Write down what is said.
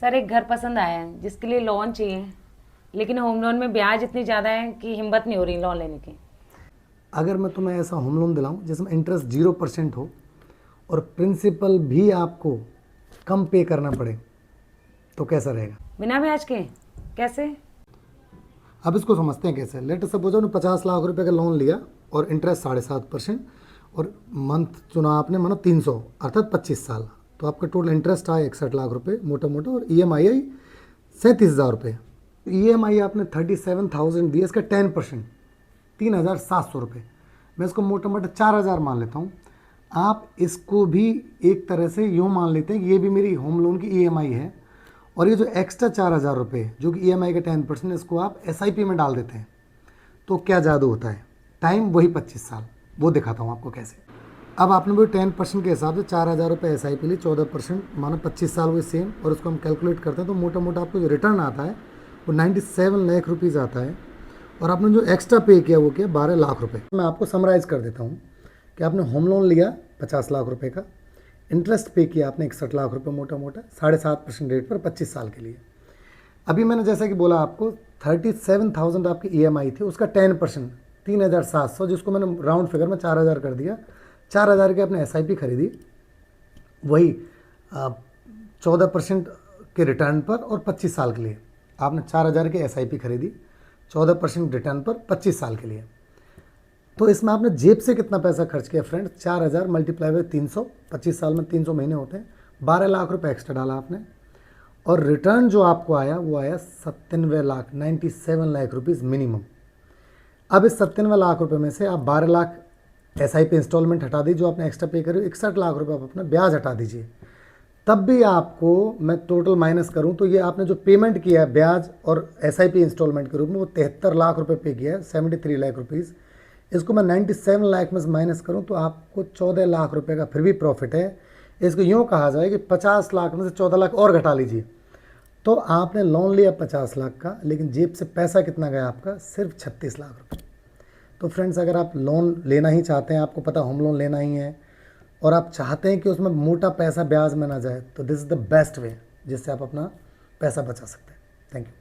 Sir एक घर पसंद आया है जिसके लिए लोन चाहिए, लेकिन होम लोन में ब्याज इतनी ज़्यादा है कि हिम्मत नहीं हो रही लोन लेने की। अगर मैं तुम्हें ऐसा होम लोन दिलाऊं जिसमें इंटरेस्ट 0% हो और प्रिंसिपल भी आपको कम पे करना पड़े तो कैसा रहेगा? बिना ब्याज के कैसे? अब इसको समझते हैं कैसे। लेट सपोज आपने 50 लाख रुपए का लोन लिया और इंटरेस्ट 7.5% और मंथ चुना आपने मानो 300 अर्थात 25 साल, तो आपका टोटल इंटरेस्ट आया 61 लाख रुपए मोटा मोटा और EMI आई 37,000 रुपये। EMI आपने 37,000 दिया, इसका 10% 3,700 रुपये। मैं इसको मोटा मोटा 4,000 मान लेता हूँ। आप इसको भी एक तरह से यूँ मान लेते हैं कि ये भी मेरी होम लोन की EMI है और ये जो एक्स्ट्रा 4,000 रुपये जो कि EMI का 10% इसको आप SIP में डाल देते हैं। तो क्या जादू होता है, टाइम वही 25 साल, वो दिखाता हूँ आपको कैसे। अब आपने वो 10% के हिसाब से 4,000 रुपये SIP ली, 14% मानो 25 साल वो सेम, और उसको हम कैलकुलेट करते हैं तो मोटा मोटा आपको जो रिटर्न आता है वो 97 लाख रुपीज़ आता है। और आपने जो एक्स्ट्रा पे किया वो क्या, 12 लाख रुपए। मैं आपको समराइज़ कर देता हूँ कि आपने होम लोन लिया 50 लाख रुपए का, इंटरेस्ट पे किया आपने 61 लाख रुपए मोटा मोटा 7.5% रेट पर 25 साल के लिए। अभी मैंने जैसा कि बोला आपको 37,000 आपकी EMI थी, उसका 10% 3,700, जिसको मैंने राउंड फिगर में 4,000 कर दिया। 4,000 की आपने SIP खरीदी, वही 14% के रिटर्न पर और 25 साल के लिए। आपने 4,000 की SIP खरीदी 14% रिटर्न पर 25 साल के लिए। तो इसमें आपने जेब से कितना पैसा खर्च किया फ्रेंड? 4,000 मल्टीप्लाई बाई 300, 25 साल में 300 महीने होते हैं, 12 लाख रुपए एक्स्ट्रा डाला आपने। और रिटर्न जो आपको आया वो आया 97 लाख, 97 लाख रुपीज़ मिनिमम। अब इस 97 लाख रुपए में से आप 12 लाख SIP इंस्टॉलमेंट हटा दीजिए जो आपने एक्स्ट्रा पे करी, 61 लाख रुपए आप अपना ब्याज हटा दीजिए। तब भी आपको मैं टोटल माइनस करूं तो ये आपने जो पेमेंट किया है ब्याज और SIP इंस्टॉलमेंट के रूप में वो 73 लाख रुपए पे किया है, 73 लाख रुपीज़। इसको मैं 97 लाख में से माइनस करूं तो आपको 14 लाख रुपए का फिर भी प्रॉफिट है। इसको यूँ कहा जाए कि 50 लाख में से 14 लाख और घटा लीजिए, तो आपने लोन लिया 50 लाख का, लेकिन जेब से पैसा कितना गया आपका? सिर्फ 36 लाख रुपए। तो फ्रेंड्स, अगर आप लोन लेना ही चाहते हैं, आपको पता होम लोन लेना ही है और आप चाहते हैं कि उसमें मोटा पैसा ब्याज में ना जाए, तो this is the best way जिससे आप अपना पैसा बचा सकते हैं। Thank you.